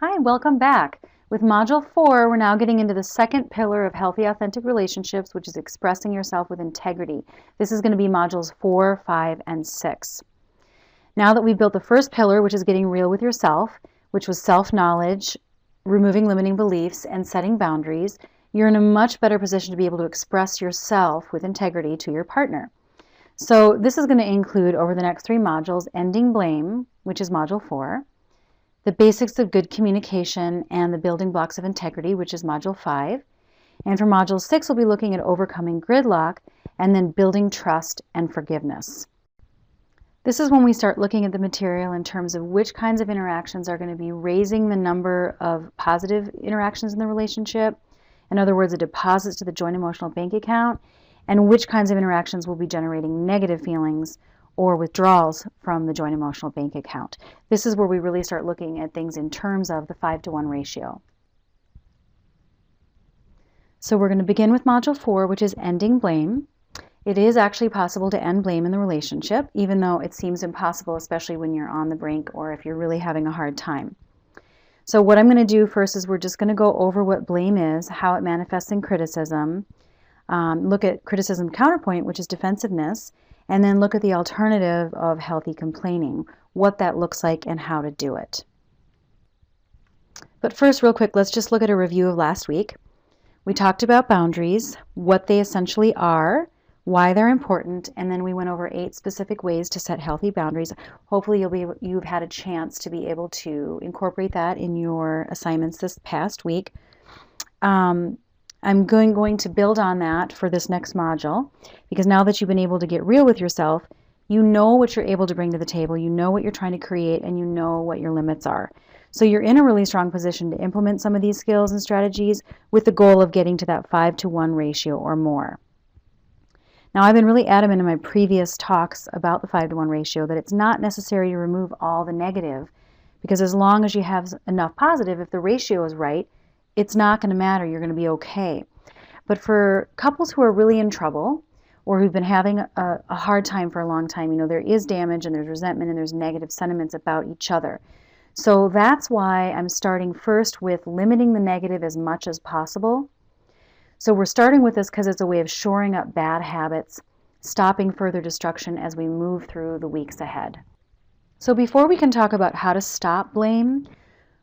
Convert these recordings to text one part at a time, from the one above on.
Hi, welcome back. With Module 4, we're now getting into the second pillar of healthy, authentic relationships, which is expressing yourself with integrity. This is going to be Modules 4, 5, and 6. Now that we've built the first pillar, which is getting real with yourself, which was self-knowledge, removing limiting beliefs, and setting boundaries, you're in a much better position to be able to express yourself with integrity to your partner. So this is going to include, over the next 3 modules, ending blame, which is Module 4, the basics of good communication and the building blocks of integrity, which is Module 5. And for Module 6, we'll be looking at overcoming gridlock and then building trust and forgiveness. This is when we start looking at the material in terms of which kinds of interactions are going to be raising the number of positive interactions in the relationship. In other words, the deposits to the joint emotional bank account, and which kinds of interactions will be generating negative feelings or withdrawals from the joint emotional bank account. This is where we really start looking at things in terms of the 5-to-1 ratio. So we're going to begin with Module 4, which is ending blame. It is actually possible to end blame in the relationship, even though it seems impossible, especially when you're on the brink or if you're really having a hard time. So what I'm going to do first is we're just going to go over what blame is, how it manifests in criticism, look at criticism counterpoint, which is defensiveness, and then look at the alternative of healthy complaining, what that looks like and how to do it. But first, real quick, let's just look at a review of last week. We talked about boundaries, what they essentially are, why they're important, and then we went over 8 specific ways to set healthy boundaries. Hopefully you've had a chance to be able to incorporate that in your assignments this past week. I'm going to build on that for this next module, because now that you've been able to get real with yourself, you know what you're able to bring to the table, you know what you're trying to create, and you know what your limits are. So you're in a really strong position to implement some of these skills and strategies with the goal of getting to that 5-to-1 ratio or more. Now, I've been really adamant in my previous talks about the 5-to-1 ratio that it's not necessary to remove all the negative, because as long as you have enough positive, if the ratio is right, it's not going to matter. You're going to be okay. But for couples who are really in trouble or who've been having a hard time for a long time, there is damage and there's resentment and there's negative sentiments about each other. So that's why I'm starting first with limiting the negative as much as possible. So we're starting with this because it's a way of shoring up bad habits, stopping further destruction as we move through the weeks ahead. So before we can talk about how to stop blame,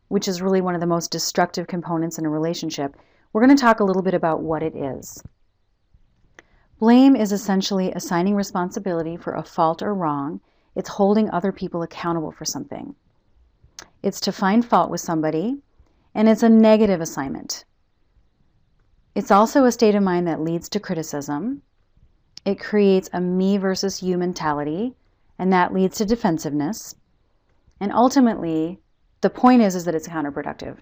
which is really one of the most destructive components in a relationship, we're going to talk a little bit about what it is. Blame is essentially assigning responsibility for a fault or wrong. It's holding other people accountable for something. It's to find fault with somebody, and it's a negative assignment. It's also a state of mind that leads to criticism. It creates a me versus you mentality, and that leads to defensiveness. And ultimately, the point is that it's counterproductive.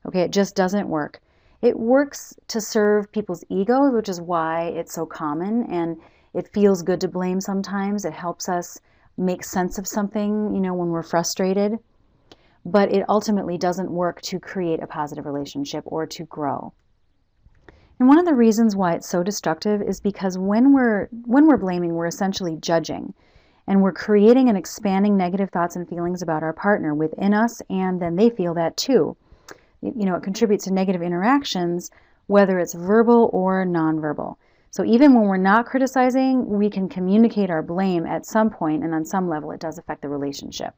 Okay, it just doesn't work. It works to serve people's egos, which is why it's so common, and it feels good to blame sometimes. It helps us make sense of something, when we're frustrated. But it ultimately doesn't work to create a positive relationship or to grow. And one of the reasons why it's so destructive is because when we're blaming, we're essentially judging. And we're creating and expanding negative thoughts and feelings about our partner within us, and then they feel that too. It contributes to negative interactions, whether it's verbal or nonverbal. So even when we're not criticizing, we can communicate our blame at some point, and on some level it does affect the relationship.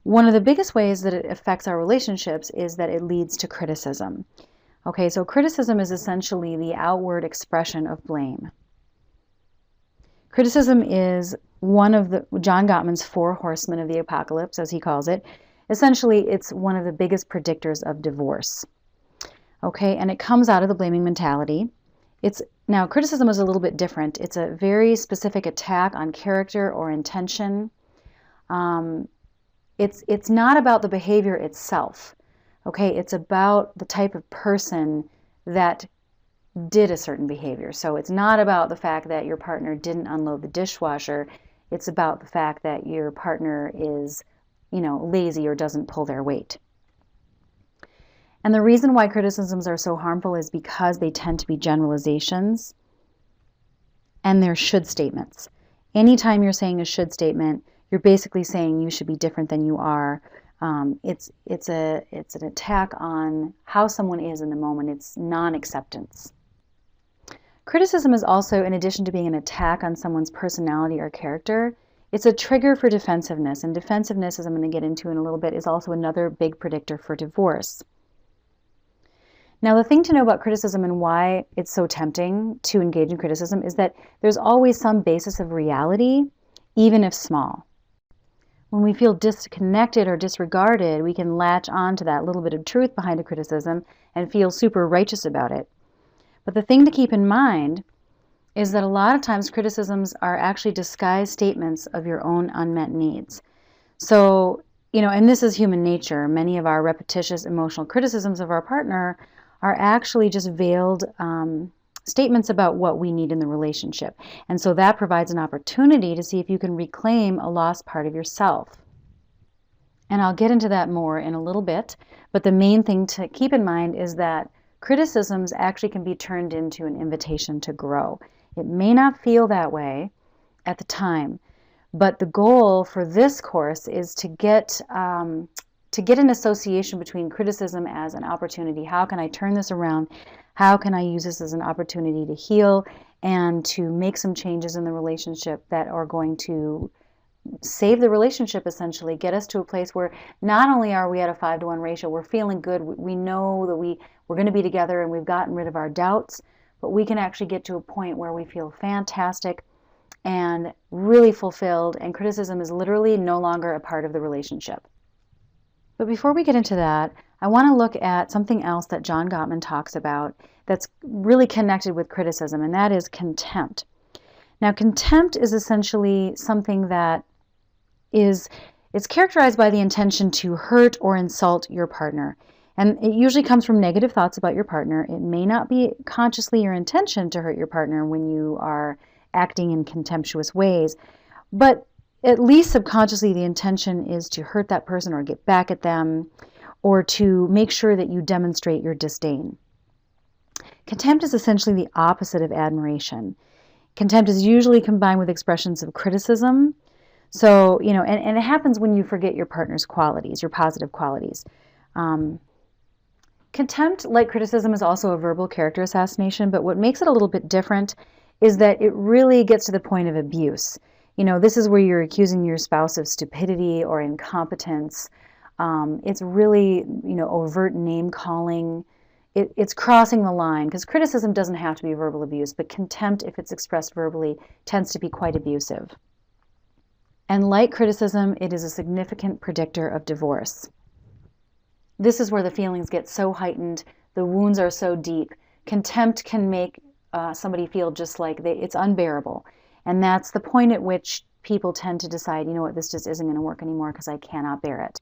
One of the biggest ways that it affects our relationships is that it leads to criticism. Okay, so criticism is essentially the outward expression of blame. Criticism is one of John Gottman's 4 horsemen of the apocalypse, as he calls it. Essentially, it's one of the biggest predictors of divorce. Okay, and it comes out of the blaming mentality. Now, criticism is a little bit different. It's a very specific attack on character or intention. It's not about the behavior itself. Okay, it's about the type of person that did a certain behavior. So it's not about the fact that your partner didn't unload the dishwasher. It's about the fact that your partner is, lazy or doesn't pull their weight. And the reason why criticisms are so harmful is because they tend to be generalizations and they're should statements. Anytime you're saying a should statement, you're basically saying you should be different than you are. It's an attack on how someone is in the moment. It's non-acceptance. Criticism is also, in addition to being an attack on someone's personality or character, it's a trigger for defensiveness. And defensiveness, as I'm going to get into in a little bit, is also another big predictor for divorce. Now, the thing to know about criticism and why it's so tempting to engage in criticism is that there's always some basis of reality, even if small. When we feel disconnected or disregarded, we can latch on to that little bit of truth behind a criticism and feel super righteous about it. But the thing to keep in mind is that a lot of times criticisms are actually disguised statements of your own unmet needs. So, and this is human nature. Many of our repetitious emotional criticisms of our partner are actually just veiled statements about what we need in the relationship. And so that provides an opportunity to see if you can reclaim a lost part of yourself. And I'll get into that more in a little bit, but the main thing to keep in mind is that criticisms actually can be turned into an invitation to grow. It may not feel that way at the time, but the goal for this course is to get an association between criticism as an opportunity. How can I turn this around? How can I use this as an opportunity to heal and to make some changes in the relationship that are going to save the relationship, essentially, get us to a place where not only are we at a 5-to-1 ratio, we're feeling good, we know that we're going to be together and we've gotten rid of our doubts, but we can actually get to a point where we feel fantastic and really fulfilled, and criticism is literally no longer a part of the relationship. But before we get into that, I want to look at something else that John Gottman talks about that's really connected with criticism, and that is contempt. Now, contempt is essentially something that it's characterized by the intention to hurt or insult your partner. And it usually comes from negative thoughts about your partner. It may not be consciously your intention to hurt your partner when you are acting in contemptuous ways, but at least subconsciously the intention is to hurt that person or get back at them or to make sure that you demonstrate your disdain. Contempt is essentially the opposite of admiration. Contempt is usually combined with expressions of criticism. So, and it happens when you forget your partner's qualities, your positive qualities. Contempt, like criticism, is also a verbal character assassination, but what makes it a little bit different is that it really gets to the point of abuse. This is where you're accusing your spouse of stupidity or incompetence. It's really, overt name calling. It's crossing the line, because criticism doesn't have to be verbal abuse, but contempt, if it's expressed verbally, tends to be quite abusive. And like criticism, it is a significant predictor of divorce. This is where the feelings get so heightened, the wounds are so deep. Contempt can make somebody feel just like it's unbearable. And that's the point at which people tend to decide, this just isn't going to work anymore because I cannot bear it.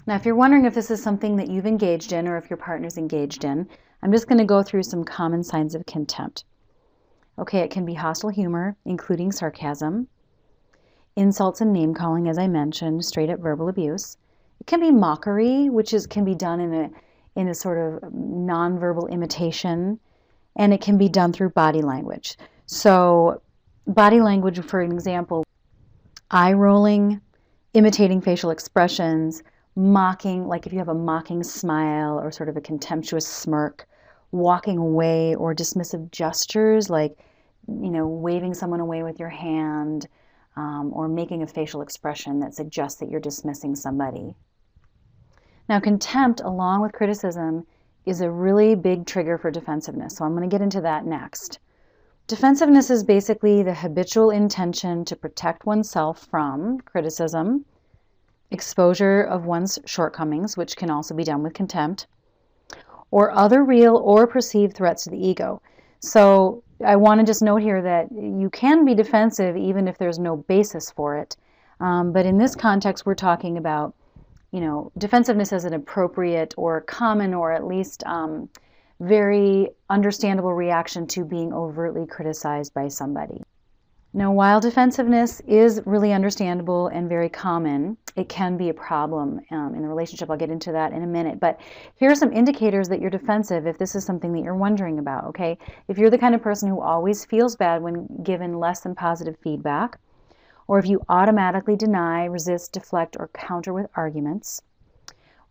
Now, if you're wondering if this is something that you've engaged in or if your partner's engaged in, I'm just going to go through some common signs of contempt. Okay, it can be hostile humor, including sarcasm, insults and name-calling, as I mentioned, straight-up verbal abuse. It can be mockery, which can be done in a sort of nonverbal imitation, and it can be done through body language. So body language, for example, eye rolling, imitating facial expressions, mocking, like if you have a mocking smile or sort of a contemptuous smirk, walking away, or dismissive gestures like, waving someone away with your hand, or making a facial expression that suggests that you're dismissing somebody. Now, contempt, along with criticism, is a really big trigger for defensiveness, so I'm going to get into that next. Defensiveness is basically the habitual intention to protect oneself from criticism, exposure of one's shortcomings, which can also be done with contempt, or other real or perceived threats to the ego. So I want to just note here that you can be defensive even if there's no basis for it. But in this context, we're talking about, defensiveness as an appropriate or common or at least very understandable reaction to being overtly criticized by somebody. Now, while defensiveness is really understandable and very common, it can be a problem in the relationship. I'll get into that in a minute. But here are some indicators that you're defensive if this is something that you're wondering about, okay? If you're the kind of person who always feels bad when given less than positive feedback, or if you automatically deny, resist, deflect, or counter with arguments,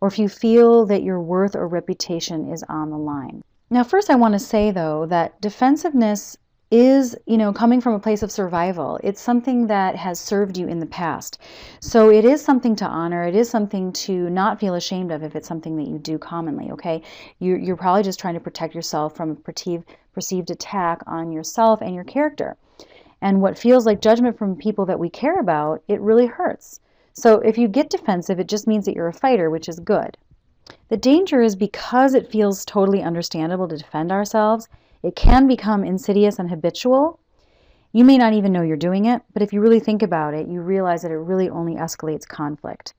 or if you feel that your worth or reputation is on the line. Now, first I want to say, though, that defensiveness is, coming from a place of survival. It's something that has served you in the past. So it is something to honor. It is something to not feel ashamed of if it's something that you do commonly, okay? You're probably just trying to protect yourself from a perceived attack on yourself and your character. And what feels like judgment from people that we care about, it really hurts. So if you get defensive, it just means that you're a fighter, which is good. The danger is because it feels totally understandable to defend ourselves, it can become insidious and habitual. You may not even know you're doing it, but if you really think about it, you realize that it really only escalates conflict.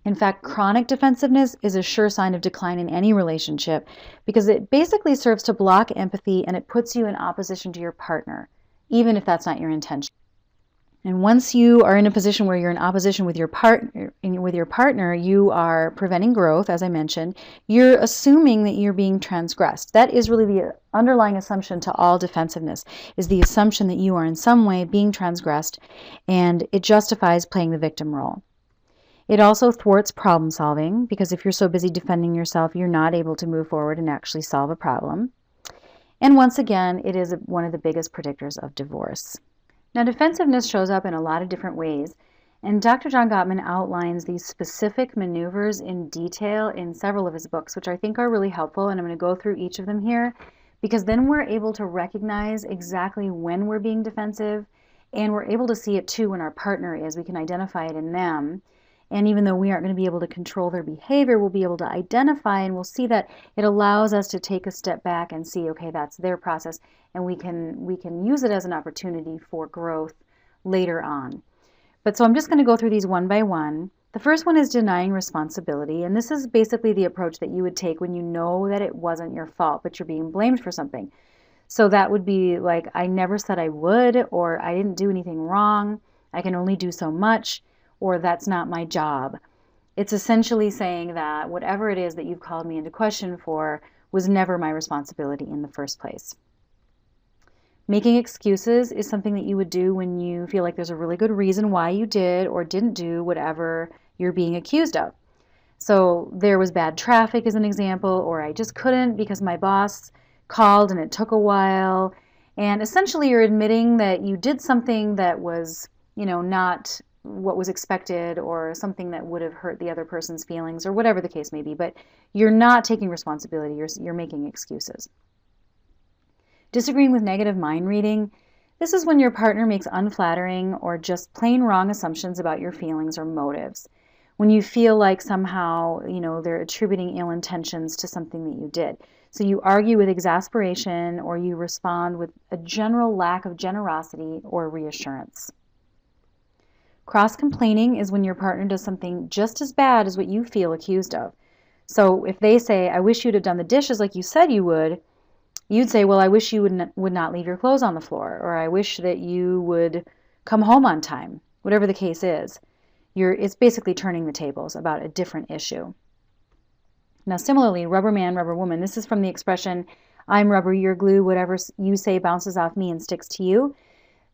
In fact, chronic defensiveness is a sure sign of decline in any relationship because it basically serves to block empathy and it puts you in opposition to your partner, even if that's not your intention. And once you are in a position where you're in opposition with your partner, you are preventing growth, as I mentioned. You're assuming that you're being transgressed. That is really the underlying assumption to all defensiveness, is the assumption that you are in some way being transgressed, and it justifies playing the victim role. It also thwarts problem solving, because if you're so busy defending yourself, you're not able to move forward and actually solve a problem. And once again, it is one of the biggest predictors of divorce. Now, defensiveness shows up in a lot of different ways, and Dr. John Gottman outlines these specific maneuvers in detail in several of his books, which I think are really helpful, and I'm going to go through each of them here, because then we're able to recognize exactly when we're being defensive, and we're able to see it too when our partner is. We can identify it in them, and even though we aren't going to be able to control their behavior, we'll be able to identify, and we'll see that it allows us to take a step back and see, okay, that's their process, and we can use it as an opportunity for growth later on. But so I'm just going to go through these one by one. The first one is denying responsibility, and this is basically the approach that you would take when you know that it wasn't your fault, but you're being blamed for something. So that would be like, I never said I would, or I didn't do anything wrong, I can only do so much, or that's not my job. It's essentially saying that whatever it is that you've called me into question for was never my responsibility in the first place. Making excuses is something that you would do when you feel like there's a really good reason why you did or didn't do whatever you're being accused of. So there was bad traffic as an example, or I just couldn't because my boss called and it took a while. And essentially you're admitting that you did something that was, not what was expected, or something that would have hurt the other person's feelings, or whatever the case may be, but you're not taking responsibility, you're making excuses. Disagreeing with negative mind reading. This is when your partner makes unflattering or just plain wrong assumptions about your feelings or motives. When you feel like somehow, they're attributing ill intentions to something that you did. So you argue with exasperation, or you respond with a general lack of generosity or reassurance. Cross-complaining is when your partner does something just as bad as what you feel accused of. So if they say, I wish you'd have done the dishes like you said you would, you'd say, well, I wish you would not leave your clothes on the floor, or I wish that you would come home on time, whatever the case is. It's basically turning the tables about a different issue. Now, similarly, rubber man, rubber woman. This is from the expression, I'm rubber, you're glue, whatever you say bounces off me and sticks to you.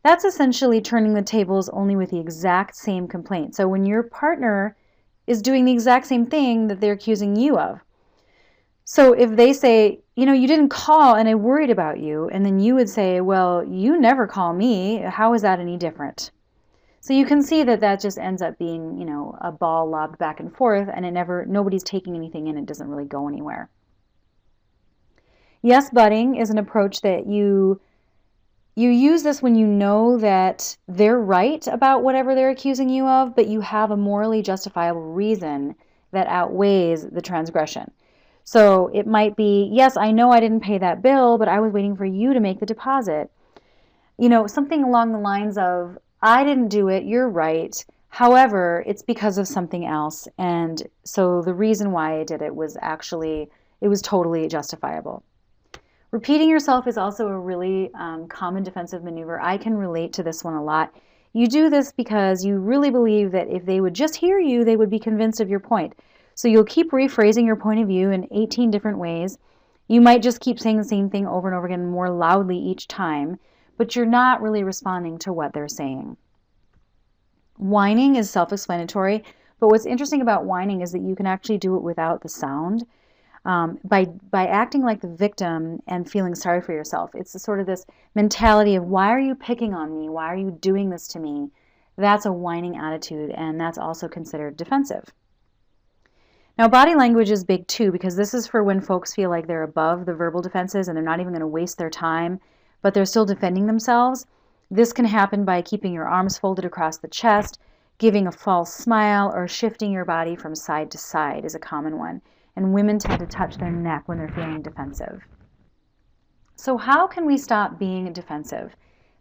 That's essentially turning the tables only with the exact same complaint. So when your partner is doing the exact same thing that they're accusing you of. So if they say, you didn't call and I worried about you, and then you would say, well, you never call me. How is that any different? So you can see that just ends up being, a ball lobbed back and forth, and nobody's taking anything in. It doesn't really go anywhere. Yes butting is an approach that you use this when you know that they're right about whatever they're accusing you of, but you have a morally justifiable reason that outweighs the transgression. So it might be, yes, I know I didn't pay that bill, but I was waiting for you to make the deposit. Something along the lines of, I didn't do it, you're right. However, it's because of something else. And so the reason why I did it was totally justifiable. Repeating yourself is also a really common defensive maneuver. I can relate to this one a lot. You do this because you really believe that if they would just hear you, they would be convinced of your point. So you'll keep rephrasing your point of view in 18 different ways. You might just keep saying the same thing over and over again more loudly each time, but you're not really responding to what they're saying. Whining is self-explanatory, But what's interesting about whining is that you can actually do it without the sound. By acting like the victim and feeling sorry for yourself. It's sort of this mentality of, why are you picking on me? Why are you doing this to me? That's a whining attitude, and that's also considered defensive. Now, body language is big too, because this is for when folks feel like they're above the verbal defenses and they're not even going to waste their time, but they're still defending themselves. This can happen by keeping your arms folded across the chest, giving a false smile, or shifting your body from side to side is a common one. And women tend to touch their neck when they're feeling defensive. So how can we stop being defensive?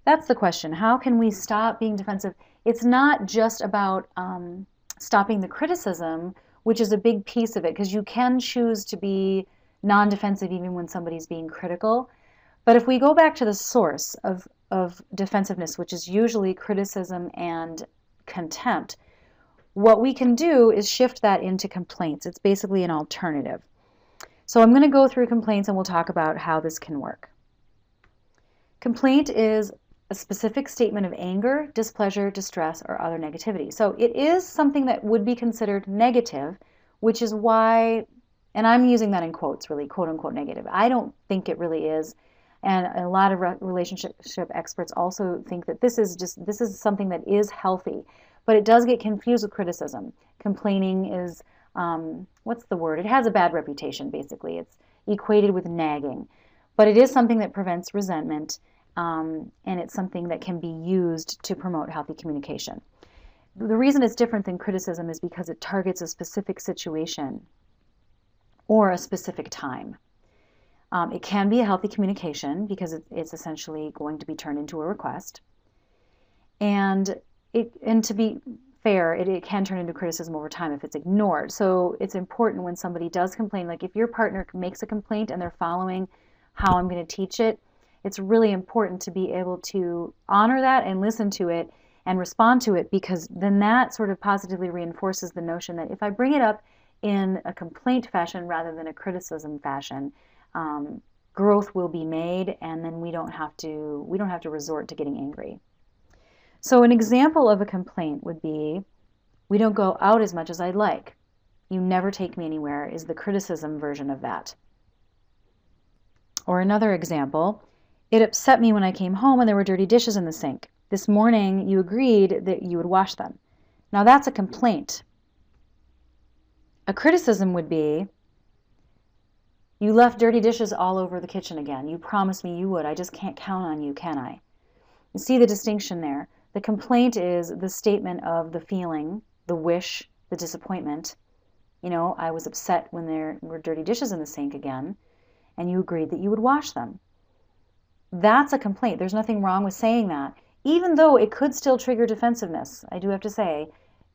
That's the question. How can we stop being defensive? It's not just about stopping the criticism, which is a big piece of it, because you can choose to be non-defensive even when somebody's being critical. But if we go back to the source of defensiveness, which is usually criticism and contempt, what we can do is shift that into complaints. It's basically an alternative. So I'm going to go through complaints and we'll talk about how this can work. Complaint is a specific statement of anger, displeasure, distress, or other negativity. So it is something that would be considered negative, which is why, and I'm using that in quotes really, quote unquote negative. I don't think it really is. And a lot of relationship experts also think that this is something that is healthy. But it does get confused with criticism. Complaining is, what's the word? It has a bad reputation, basically. It's equated with nagging. But it is something that prevents resentment, and it's something that can be used to promote healthy communication. The reason it's different than criticism is because it targets a specific situation or a specific time. It can be a healthy communication because it's essentially going to be turned into a request. And to be fair, it can turn into criticism over time if it's ignored. So it's important when somebody does complain, like if your partner makes a complaint and they're following how I'm going to teach it, it's really important to be able to honor that and listen to it and respond to it, because then that sort of positively reinforces the notion that if I bring it up in a complaint fashion rather than a criticism fashion, growth will be made, and then we don't have to resort to getting angry. So an example of a complaint would be, we don't go out as much as I'd like. You never take me anywhere is the criticism version of that. Or another example, it upset me when I came home and there were dirty dishes in the sink. This morning you agreed that you would wash them. Now that's a complaint. A criticism would be, you left dirty dishes all over the kitchen again. You promised me you would. I just can't count on you, can I? You see the distinction there. The complaint is the statement of the feeling, the wish, the disappointment. You know, I was upset when there were dirty dishes in the sink again, and you agreed that you would wash them. That's a complaint. There's nothing wrong with saying that, even though it could still trigger defensiveness. I do have to say,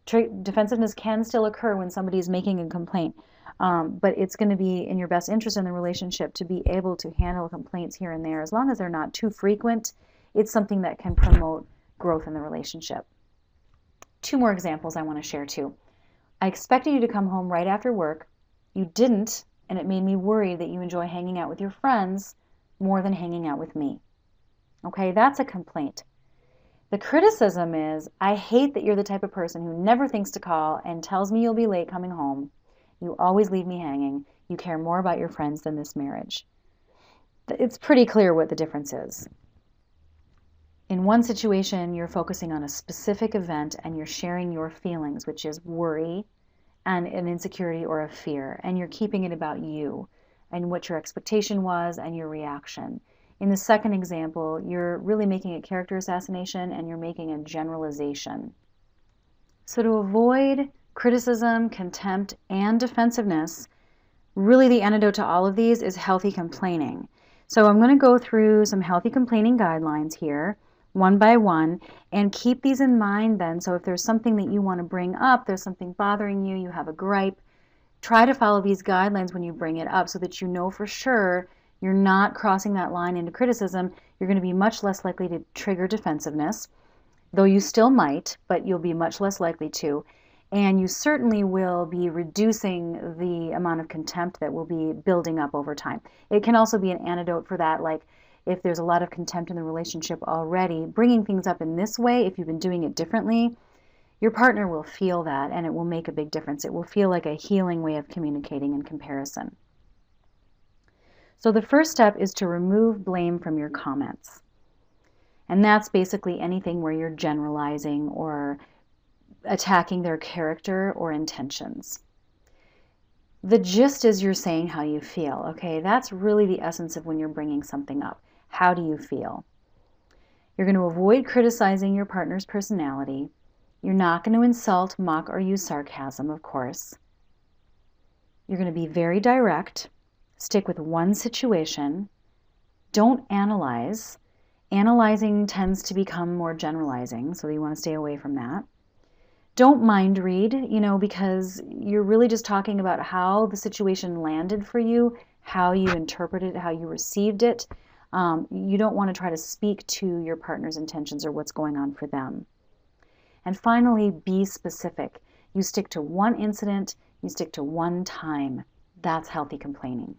defensiveness can still occur when somebody is making a complaint, but it's going to be in your best interest in the relationship to be able to handle complaints here and there. As long as they're not too frequent, it's something that can promote growth in the relationship. Two more examples I want to share too. I expected you to come home right after work. You didn't, and it made me worried that you enjoy hanging out with your friends more than hanging out with me. Okay, that's a complaint. The criticism is, I hate that you're the type of person who never thinks to call and tells me you'll be late coming home. You always leave me hanging. You care more about your friends than this marriage. It's pretty clear what the difference is. In one situation, you're focusing on a specific event and you're sharing your feelings, which is worry and an insecurity or a fear, and you're keeping it about you and what your expectation was and your reaction. In the second example, you're really making a character assassination and you're making a generalization. So to avoid criticism, contempt, and defensiveness, really the antidote to all of these is healthy complaining. So I'm going to go through some healthy complaining guidelines here, one by one, and keep these in mind then. So if there's something that you want to bring up, there's something bothering you, you have a gripe, try to follow these guidelines when you bring it up so that you know for sure you're not crossing that line into criticism. You're going to be much less likely to trigger defensiveness, though you still might, but you'll be much less likely to. And you certainly will be reducing the amount of contempt that will be building up over time. It can also be an antidote for that, like if there's a lot of contempt in the relationship already, bringing things up in this way, if you've been doing it differently, Your partner will feel that, and it will make a big difference. It will feel like a healing way of communicating in comparison. So the first step is to remove blame from your comments. And that's basically anything where you're generalizing or attacking their character or intentions. The gist is you're saying how you feel, okay? That's really the essence of when you're bringing something up. How do you feel? You're going to avoid criticizing your partner's personality. You're not going to insult, mock, or use sarcasm, of course. You're going to be very direct. Stick with one situation. Don't analyze. Analyzing tends to become more generalizing, so you want to stay away from that. Don't mind read, because you're really just talking about how the situation landed for you, how you interpreted it, how you received it. You don't want to try to speak to your partner's intentions or what's going on for them. And finally, be specific. You stick to one incident, you stick to one time. That's healthy complaining.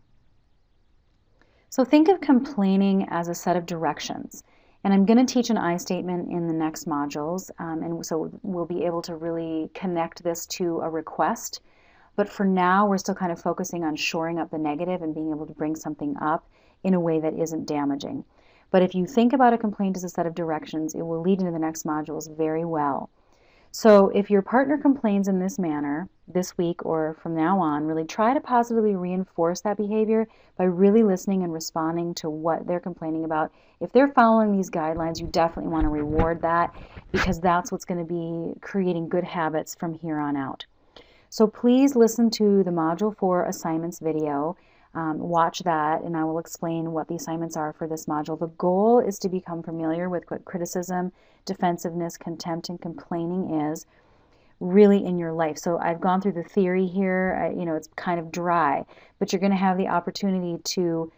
So think of complaining as a set of directions. And I'm going to teach an I statement in the next modules, and so we'll be able to really connect this to a request. But for now, we're still kind of focusing on shoring up the negative and being able to bring something up in a way that isn't damaging. But if you think about a complaint as a set of directions, it will lead into the next modules very well. So if your partner complains in this manner, this week or from now on, really try to positively reinforce that behavior by really listening and responding to what they're complaining about. If they're following these guidelines, you definitely want to reward that, because that's what's going to be creating good habits from here on out. So please listen to the Module 4 assignments video. Watch that, and I will explain what the assignments are for this module. The goal is to become familiar with what criticism, defensiveness, contempt, and complaining is really in your life. So I've gone through the theory here. It's kind of dry, but you're going to have the opportunity to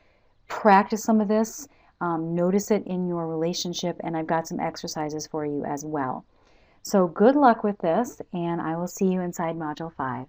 practice some of this, notice it in your relationship, and I've got some exercises for you as well. So good luck with this, and I will see you inside Module 5.